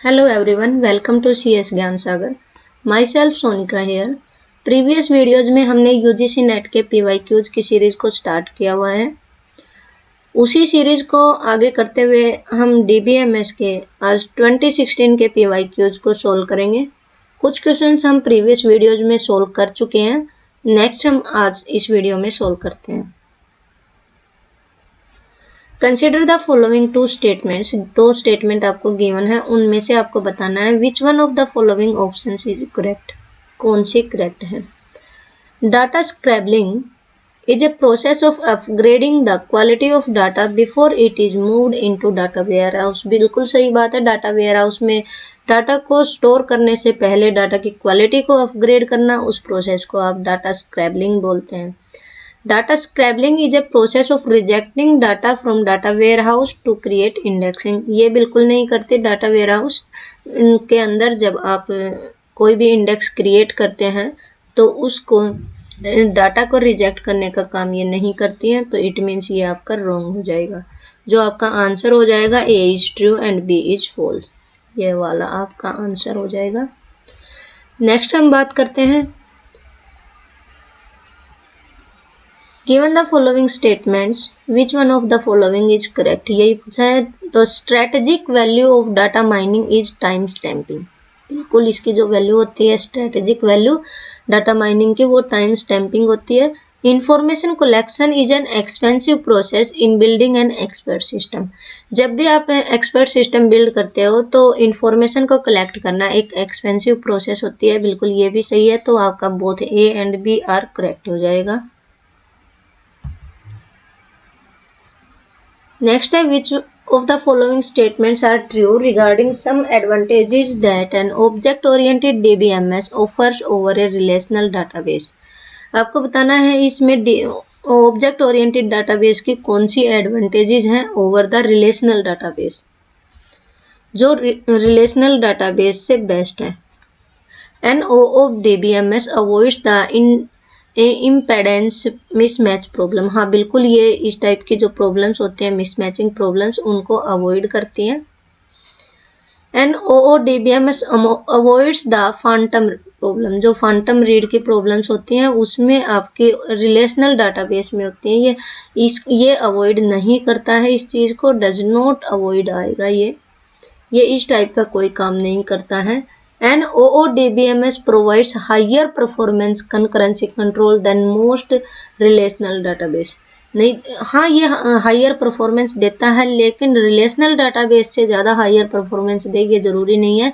Hello everyone, welcome to CS ज्ञान सागर. Myself Sonika here. Previous videos में हमने यूजीसी नेट के PYQs की सीरीज को स्टार्ट किया हुआ है. उसी सीरीज को आगे करते हुए हम DBMS के आज 2016 के PYQs को सोल्व करेंगे. कुछ क्वेश्चंस हम प्रीवियस वीडियोज में सोल्व कर चुके हैं. नेक्स्ट हम आज इस वीडियो में सोल्व करते हैं. Consider the following two statements. दो स्टेटमेंट आपको गिवन है, उनमें से आपको बताना है which one of the following options is correct. कौन सी करेक्ट है. Data scrabbling is a process of upgrading the quality of data before it is moved into data warehouse. बिल्कुल सही बात है. डाटा वेयर हाउस में data को store करने से पहले डाटा की क्वालिटी को अपग्रेड करना, उस प्रोसेस को आप डाटा स्क्रैबलिंग बोलते हैं. Data scrabbling is a process of rejecting data from data warehouse to create indexing. ये बिल्कुल नहीं करते. डाटा वेयरहाउस के अंदर जब आप कोई भी इंडेक्स क्रिएट करते हैं तो उसको डाटा को रिजेक्ट करने का काम ये नहीं करती हैं. तो इट मीन्स ये आपका रॉन्ग हो जाएगा. जो आपका आंसर हो जाएगा A is true and B is false. ये वाला आपका आंसर हो जाएगा. नेक्स्ट हम बात करते हैं. Given the following statements, which one of the following is correct? यही पूछा है. तो strategic value of data mining is time stamping. बिल्कुल इसकी जो वैल्यू होती है strategic value डाटा माइनिंग की, वो टाइम स्टैम्पिंग होती है. Information collection is an expensive process in building an expert system. जब भी आप एक्सपर्ट सिस्टम बिल्ड करते हो तो इंफॉर्मेशन को कलेक्ट करना एक एक्सपेंसिव प्रोसेस होती है. बिल्कुल ये भी सही है. तो आपका both A and B are correct हो जाएगा. Next है which of the following statements are true regarding some advantages that an object-oriented DBMS offers over a relational database. आपको बताना है इसमें ऑब्जेक्ट ओरिएंटेड डाटाबेस की कौन सी एडवांटेजेस हैं ओवर द रिलेशनल डाटाबेस, जो रिलेशनल डाटाबेस से बेस्ट है. NO of DBMS avoids the impedance mismatch problem. हाँ बिल्कुल, ये इस टाइप की जो प्रॉब्लम्स होती हैं मिसमैचिंग प्रॉब्लम्स, उनको अवॉइड करती हैं. And OODBMS avoids the Phantom problem. जो फैंटम रीड की प्रॉब्लम्स होती हैं उसमें आपके रिलेशनल डाटाबेस में होती हैं, ये अवॉइड नहीं करता है इस चीज़ को. डज नॉट अवॉइड आएगा. ये इस टाइप का कोई काम नहीं करता है. And OODBMS provides higher performance concurrency control than most relational database. नहीं, हाँ ये हायर परफॉर्मेंस देता है, लेकिन रिलेशनल डाटाबेस से ज़्यादा हायर परफॉर्मेंस दे ये ज़रूरी नहीं है.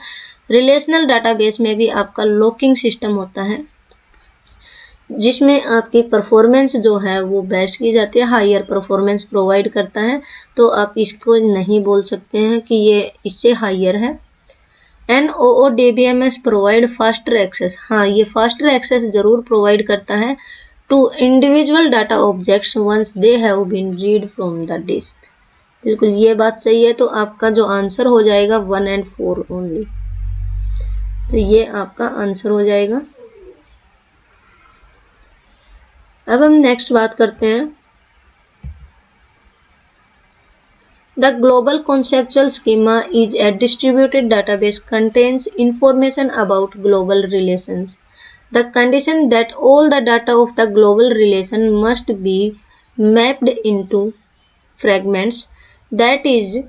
रिलेशनल डाटाबेस में भी आपका लॉकिंग सिस्टम होता है जिसमें आपकी परफॉर्मेंस जो है वो बेस्ट की जाती है, हायर परफॉर्मेंस प्रोवाइड करता है. तो आप इसको नहीं बोल सकते हैं कि ये इससे हायर है. NOODBMS provide faster access. हाँ ये फास्टर एक्सेस जरूर प्रोवाइड करता है to individual data objects once they have been read from the disk. बिल्कुल ये बात सही है. तो आपका जो आंसर हो जाएगा 1 and 4 ओनली. तो ये आपका आंसर हो जाएगा. अब हम नेक्स्ट बात करते हैं. The global conceptual schema is a distributed database contains information about global relations. The condition that all the data of the global relation must be mapped into fragments. That is,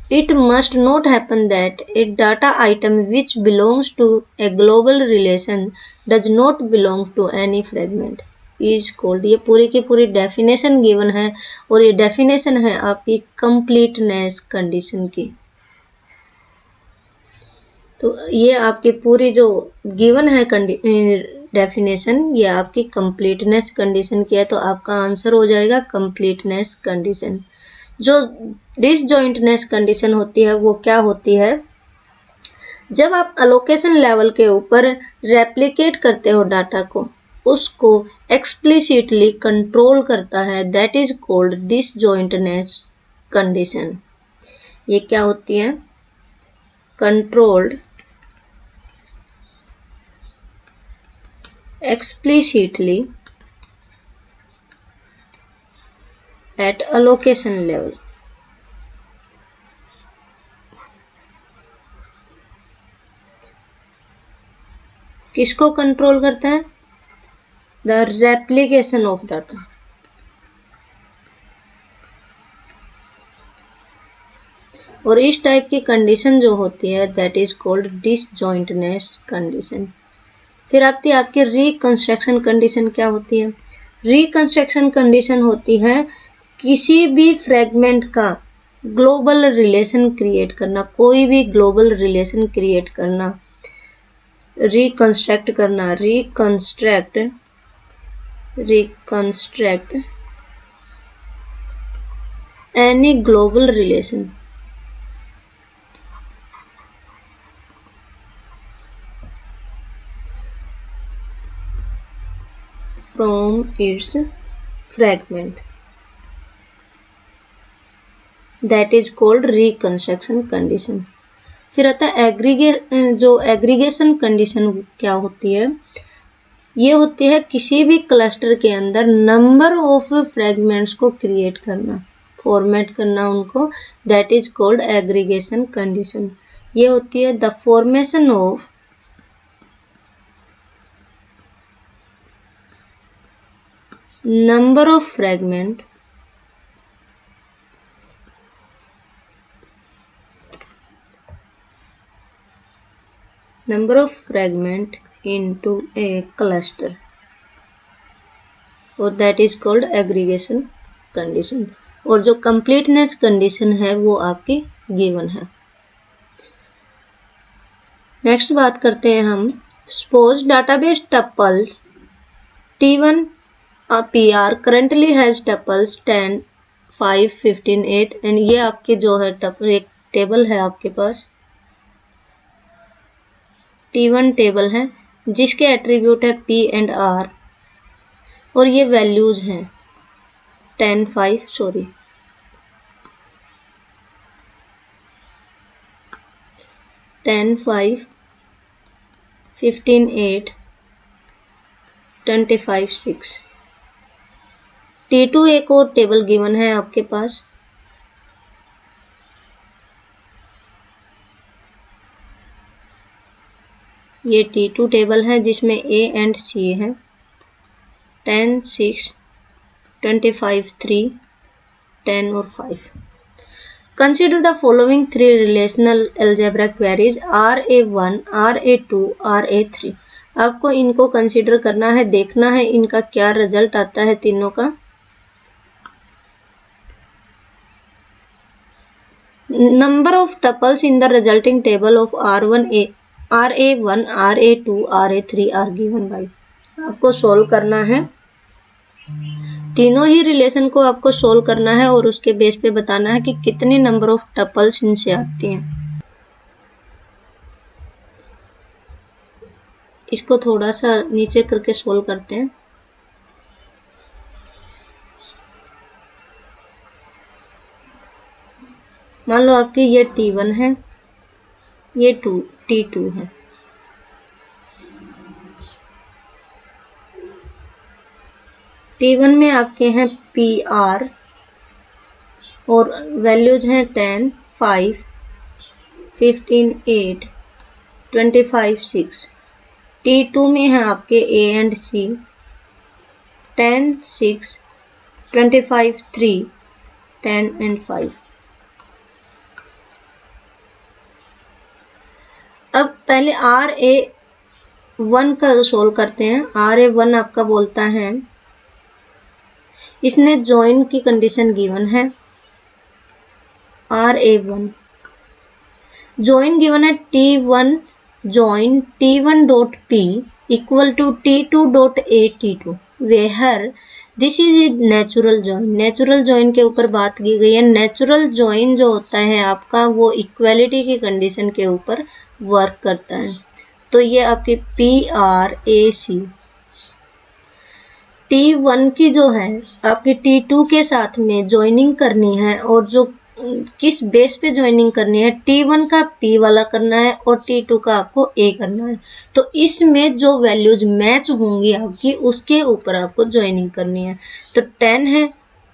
it must not happen that a data item which belongs to a global relation does not belong to any fragment. Is called. ये पूरी की पूरी definition given है और ये definition है आपकी completeness condition की. तो ये आपकी पूरी जो गिवन है डेफिनेशन, ये आपकी कंप्लीटनेस कंडीशन की है. तो आपका आंसर हो जाएगा कंप्लीटनेस कंडीशन. जो डिसजॉइंटनेस कंडीशन होती है वो क्या होती है, जब आप अलोकेशन लेवल के ऊपर रेप्लिकेट करते हो डाटा को, उसको एक्सप्लिसिटली कंट्रोल करता है. That is called disjointness condition. ये क्या होती है, controlled explicitly at allocation level. किसको कंट्रोल करता है? The replication of data. और इस टाइप की कंडीशन जो होती है that is called disjointness condition. फिर आती है आपकी रिकंस्ट्रक्शन कंडीशन। क्या होती है? रिकंस्ट्रक्शन कंडीशन होती है किसी भी फ्रेगमेंट का ग्लोबल रिलेशन क्रिएट करना, कोई भी ग्लोबल रिलेशन क्रिएट करना, रिकंस्ट्रक्ट करना, reconstruct any global relation from its fragment, that is called reconstruction condition। फिर आता है एग्रीगेशन कंडीशन। क्या होती है? ये होती है किसी भी क्लस्टर के अंदर नंबर ऑफ फ्रेगमेंट्स को क्रिएट करना, फॉर्मेट करना उनको, that is called aggregation condition. ये होती है the formation of number of fragment into a cluster, और that is called aggregation condition। और जो completeness condition है वो आपकी given है। नेक्स्ट बात करते हैं हम। suppose database tuples T1 PR currently has tuples 10, 5, 15, 8 and ये आपके जो है एक टेबल है आपके पास, T1 टेबल है जिसके एट्रीब्यूट है P एंड R और ये वैल्यूज हैं 10, 5 10, 5, 15, 8, 25, 6। T2 एक और टेबल गिवन है आपके पास, ये T2 टेबल है जिसमें A एंड C है, 10, 6, 25, 3, 10 और 5। Consider the following three relational algebra queries RA1, RA2, RA3। आपको इनको कंसिडर करना है, देखना है इनका क्या रिजल्ट आता है तीनों का। Number of tuples in the resulting table of RA1, RA2, RA3 are given by। आपको सोल्व करना है, तीनों ही रिलेशन को आपको सोल्व करना है और उसके बेस पे बताना है कि कितनी नंबर ऑफ टपल्स इनसे आती हैं। इसको थोड़ा सा नीचे करके सोल्व करते हैं। मान लो आपकी ये T1 है, ये T2 है। T1 में आपके हैं PR और वैल्यूज हैं 10, 5, 15, 8, 25, 6। T2 में है आपके A एंड C, 10, 6, 25, 3, 10 एंड 5। अब पहले RA1 का सोल्व करते हैं। RA1 आपका बोलता है, इसने ज्वाइन की कंडीशन गिवन है, RA1 ज्वाइन गिवन है T1 join T1 dot P equal to T2 dot A T2 where this is a natural join. Natural join के ऊपर बात की गई है। नेचुरल ज्वाइन जो होता है आपका वो इक्वालिटी की कंडीशन के ऊपर वर्क करता है। तो ये आपके PRAC T1 की जो है आपकी T2 के साथ में ज्वाइनिंग करनी है और जो किस बेस पे ज्वाइनिंग करनी है, T1 का P वाला करना है और T2 का आपको A करना है। तो इसमें जो वैल्यूज मैच होंगी आपकी उसके ऊपर आपको ज्वाइनिंग करनी है। तो 10 है,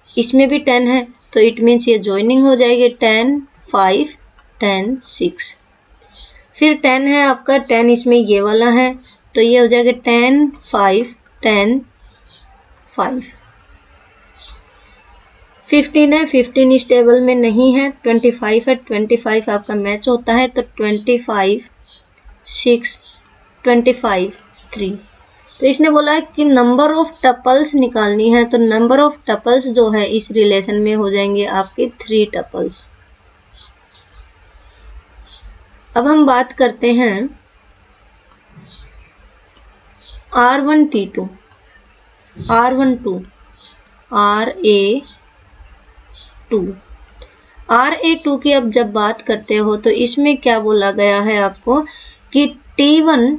इसमें भी 10 है, तो इट मीन्स ये ज्वाइनिंग हो जाएगी 10, 5, 10, 6। फिर 10 है आपका, 10 इसमें ये वाला है तो ये हो जाएगा 10 5 10 5। 15 है, 15 इस टेबल में नहीं है। 25 है, 25 आपका मैच होता है, तो 25 6 25 3। तो इसने बोला है कि नंबर ऑफ टपल्स निकालनी है, तो नंबर ऑफ टपल्स जो है इस रिलेशन में हो जाएंगे आपके 3 टपल्स। अब हम बात करते हैं R1T2 R12 RA2 की अब जब बात करते हो तो इसमें क्या बोला गया है आपको कि T1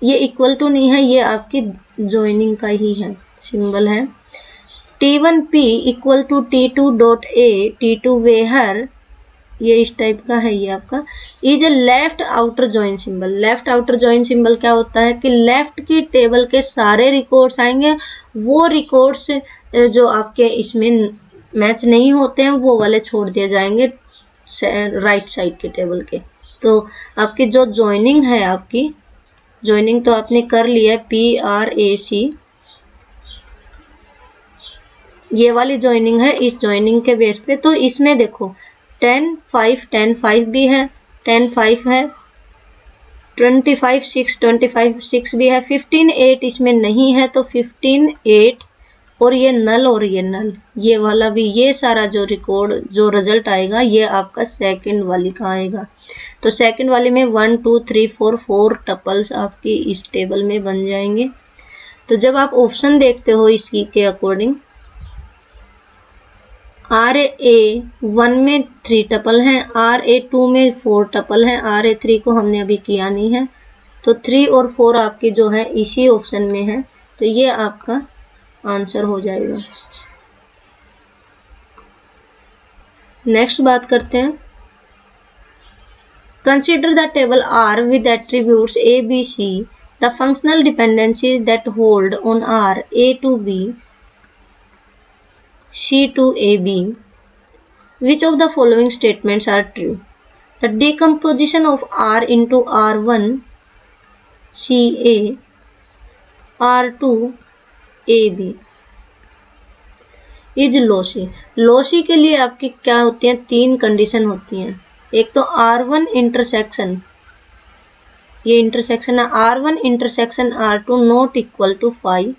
ये इक्वल टू नहीं है, ये आपकी ज्वाइनिंग का ही है, सिंबल है। T1P equal to T2.A T2 वेहर, ये इस टाइप का है, ये आपका is a left outer join symbol. Left outer join symbol क्या होता है कि लेफ्ट की टेबल के सारे रिकॉर्ड्स आएंगे, वो रिकॉर्ड्स जो आपके इसमें मैच नहीं होते हैं वो वाले छोड़ दिए जाएंगे राइट साइड के टेबल के। तो आपकी जो ज्वाइनिंग है, आपकी ज्वाइनिंग तो आपने कर लिया है, PRAC, ये वाली ज्वाइनिंग है। इस ज्वाइनिंग के बेस पे तो इसमें देखो 10 5 भी है, 10 5 है, 25 6 भी है, 15 8 इसमें नहीं है, तो 15 8 और ये नल, ये वाला भी, ये सारा जो रिकॉर्ड जो रिजल्ट आएगा ये आपका सेकंड वाली का आएगा। तो सेकंड वाली में 1 2 3 4 टपल्स आपकी इस टेबल में बन जाएंगे। तो जब आप ऑप्शन देखते हो इसी के अकॉर्डिंग, RA1 में 3 टपल हैं, RA2 में 4 टपल हैं, RA3 को हमने अभी किया नहीं है, तो 3 और 4 आपकी जो है इसी ऑप्शन में है, तो ये आपका आंसर हो जाएगा। नेक्स्ट बात करते हैं, consider the table R with attributes A B C, the functional dependencies that hold on R A to B C to AB, which of the following statements are true? The decomposition of R into R1 CA R2 AB is lossy. Lossy के लिए आपकी क्या होती हैं, 3 condition होती हैं। एक तो R1 इंटरसेक्शन, ये इंटरसेक्शन है, R1 intersection R2 not equal to 5,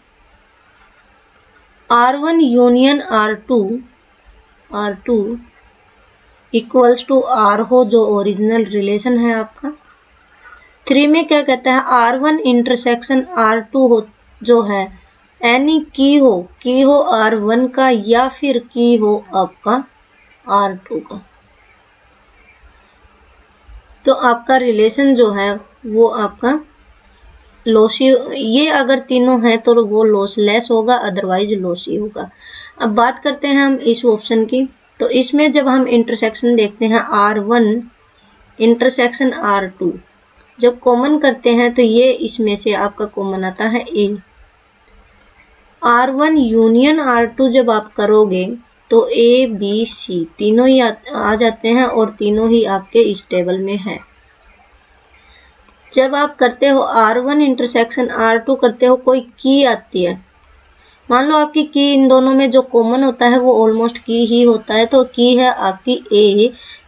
R1 union R2 equals to R हो, जो ओरिजिनल रिलेशन है आपका। 3 में क्या कहता है, R1 इंटरसेक्शन R2 हो जो है एनी की हो R1 का या फिर की हो आपका R2 का, तो आपका रिलेशन जो है वो आपका लॉसी, ये अगर तीनों हैं तो वो लॉसलेस होगा, अदरवाइज लॉसी होगा। अब बात करते हैं हम इस ऑप्शन की, तो इसमें जब हम इंटरसेक्शन देखते हैं R1 इंटरसेक्शन R2, जब कॉमन करते हैं तो ये इसमें से आपका कॉमन आता है A। R1 यूनियन R2 जब आप करोगे तो A B C तीनों ही आ जाते हैं और तीनों ही आपके इस टेबल में है। जब आप करते हो R1 इंटरसेक्शन R2 करते हो, कोई की आती है, मान लो आपकी की इन दोनों में जो कॉमन होता है वो ऑलमोस्ट की ही होता है, तो की है आपकी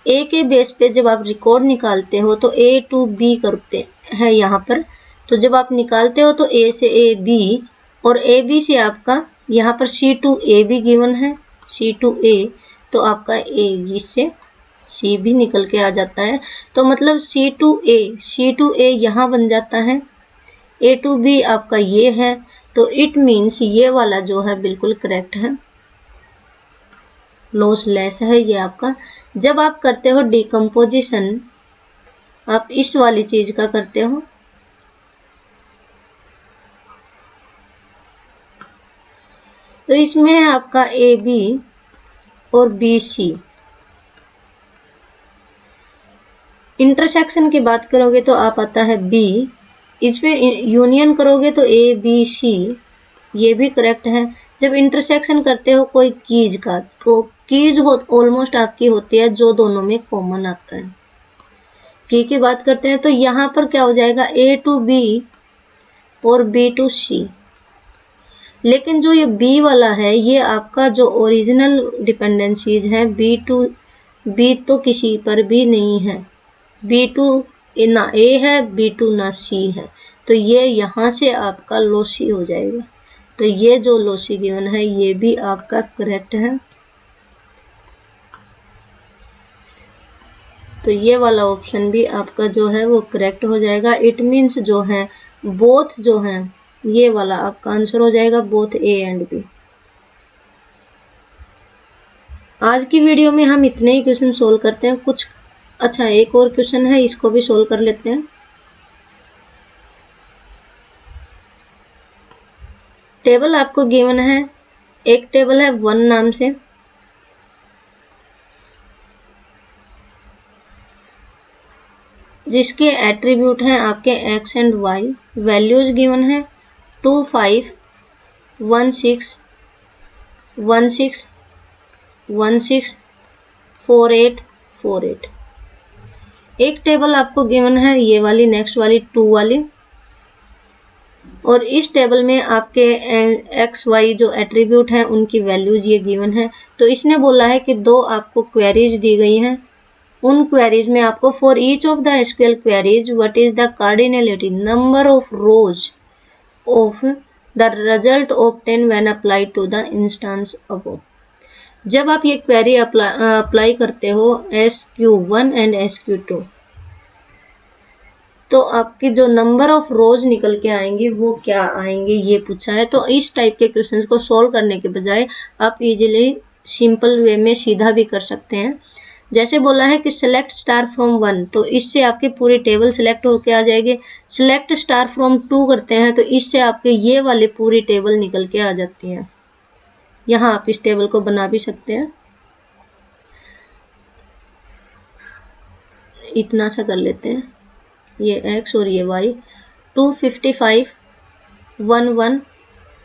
A के बेस पे जब आप रिकॉर्ड निकालते हो तो A to B करते हैं यहाँ पर, तो जब आप निकालते हो तो A से A B और A B से आपका यहाँ पर C to A भी गिवन है, C to A, तो आपका A इससे C भी निकल के आ जाता है, तो मतलब C to A यहाँ बन जाता है, A to B आपका ये है, तो इट मीन्स ये वाला जो है बिल्कुल करेक्ट है, लॉसलेस है ये आपका। जब आप करते हो डिकम्पोजिशन, आप इस वाली चीज का करते हो, तो इसमें है आपका AB और BC। इंटरसेक्शन की बात करोगे तो आप आता है B, इसमें यूनियन करोगे तो ABC, ये भी करेक्ट है। जब इंटरसेक्शन करते हो कोई कीज का, तो कीज ऑलमोस्ट आपकी होती है जो दोनों में कॉमन आता है। की बात करते हैं तो यहाँ पर क्या हो जाएगा, A to B और B टू C। लेकिन जो ये B वाला है ये आपका जो ओरिजिनल डिपेंडेंसीज है B तो किसी पर भी नहीं है। B2 ना A है, B2 ना C है, तो ये यहाँ से आपका लॉसी हो जाएगा। तो ये जो लॉसी गिवन है ये भी आपका करेक्ट है। तो ये वाला ऑप्शन भी आपका जो है वो करेक्ट हो जाएगा। इट मीन्स जो है बोथ जो है ये वाला आपका आंसर हो जाएगा, बोथ A एंड B। आज की वीडियो में हम इतने ही क्वेश्चन सोल्व करते हैं। कुछ अच्छा एक और क्वेश्चन है, इसको भी सोल्व कर लेते हैं। टेबल आपको गिवन है, एक टेबल है 1 नाम से, जिसके एट्रीब्यूट हैं आपके x and y। Values given है 2 5 1 6 1 6 1 6 4 8 4 8। एक टेबल आपको गिवन है ये वाली, नेक्स्ट वाली 2 वाली, और इस टेबल में आपके एक्स वाई जो एट्रीब्यूट हैं उनकी वैल्यूज ये गिवन है। तो इसने बोला है कि 2 आपको क्वेरीज दी गई हैं, उन क्वेरीज में आपको for each of the SQL queries what is the cardinality number of rows of the result obtain when applied to the instance above. जब आप ये क्वेरी अप्लाई करते हो SQ1 एंड SQ2 तो आपकी जो नंबर ऑफ रोज निकल के आएंगे वो क्या आएंगे ये पूछा है। तो इस टाइप के क्वेश्चंस को सॉल्व करने के बजाय आप इजीली सिंपल वे में सीधा भी कर सकते हैं। जैसे बोला है कि सेलेक्ट स्टार फ्रॉम 1, तो इससे आपकी पूरी टेबल सेलेक्ट होके आ जाएगी। सेलेक्ट स्टार फ्रॉम 2 करते हैं तो इससे आपके ये वाली पूरी टेबल निकल के आ जाती है। यहाँ आप इस टेबल को बना भी सकते हैं। इतना सा कर लेते हैं, ये x और ये y। 255 11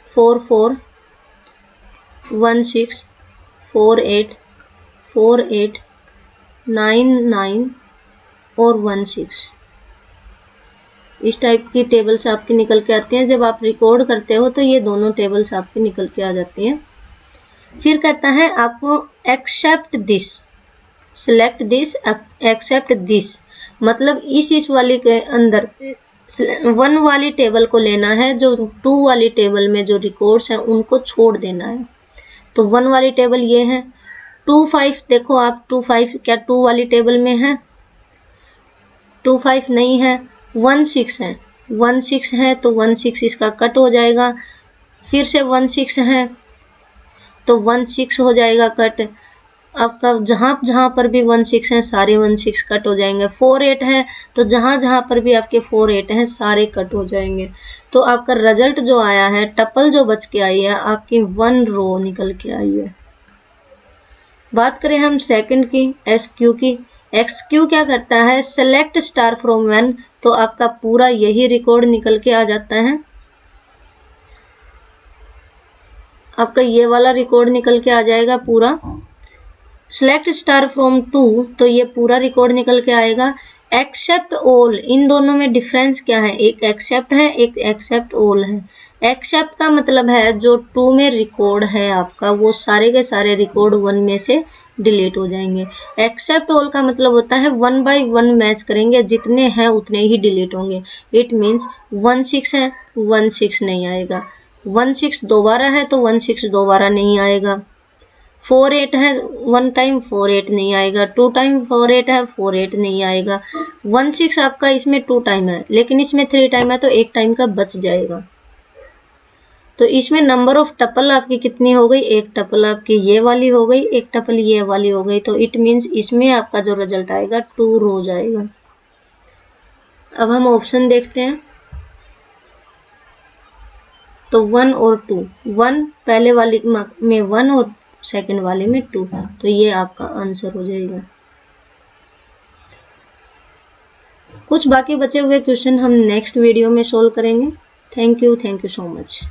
44 16 48 48 99 और 16 इस टाइप की टेबल्स आपकी निकल के आती हैं। जब आप रिकॉर्ड करते हो तो ये दोनों टेबल्स आपकी निकल के आ जाती हैं। फिर कहता है आपको except this, select this, except this, मतलब इस वाली के अंदर 1 वाली टेबल को लेना है, जो 2 वाली टेबल में जो रिकॉर्ड्स हैं उनको छोड़ देना है। तो 1 वाली टेबल ये है। 2 5 देखो आप, 2 5 क्या 2 वाली टेबल में है? 2 5 नहीं है। 1 6 है, 1 6 है तो 1 6 इसका कट हो जाएगा। फिर से 1 6 है तो 1 6 हो जाएगा कट। आपका जहाँ पर भी 1 6 है सारे 1 6 कट हो जाएंगे। 4 8 है तो जहाँ पर भी आपके 4 8 हैं सारे कट हो जाएंगे। तो आपका रिजल्ट जो आया है, टपल जो बच के आई है आपकी 1 रो निकल के आई है। बात करें हम सेकंड की, SQ की। XQ क्या करता है? सेलेक्ट स्टार फ्रॉम 1, तो आपका पूरा यही रिकॉर्ड निकल के आ जाता है। आपका ये वाला रिकॉर्ड निकल के आ जाएगा पूरा। सेलेक्ट स्टार फ्रॉम 2, तो ये पूरा रिकॉर्ड निकल के आएगा। एक्सेप्ट ऑल, इन दोनों में डिफरेंस क्या है? एक एक्सेप्ट है, एक एक्सेप्ट ऑल है। एक्सेप्ट का मतलब है जो 2 में रिकॉर्ड है आपका वो सारे के सारे रिकॉर्ड 1 में से डिलीट हो जाएंगे। एक्सेप्ट ऑल का मतलब होता है 1 बाय 1 मैच करेंगे, जितने हैं उतने ही डिलीट होंगे। इट मीन्स 1 6 है, 1 6 नहीं आएगा। 1 6 दोबारा है तो 1 6 दोबारा नहीं आएगा। 4 8 है 1 टाइम, 4 8 नहीं आएगा। 2 टाइम 4 8 है, 4 8 नहीं आएगा। 1 6 आपका इसमें 2 टाइम है, लेकिन इसमें 3 टाइम है तो 1 टाइम का बच जाएगा। तो इसमें नंबर ऑफ टपल आपकी कितनी हो गई? एक टपल आपकी ये वाली हो गई, एक टपल ये वाली हो गई। तो इट मीन्स इसमें आपका जो रिजल्ट आएगा 2 रोज आएगा। अब हम ऑप्शन देखते हैं। तो 1 और 2, 1 पहले वाली में 1 और सेकंड वाले में 2, तो ये आपका आंसर हो जाएगा। कुछ बाकी बचे हुए क्वेश्चन हम नेक्स्ट वीडियो में सोल्व करेंगे। Thank you so much.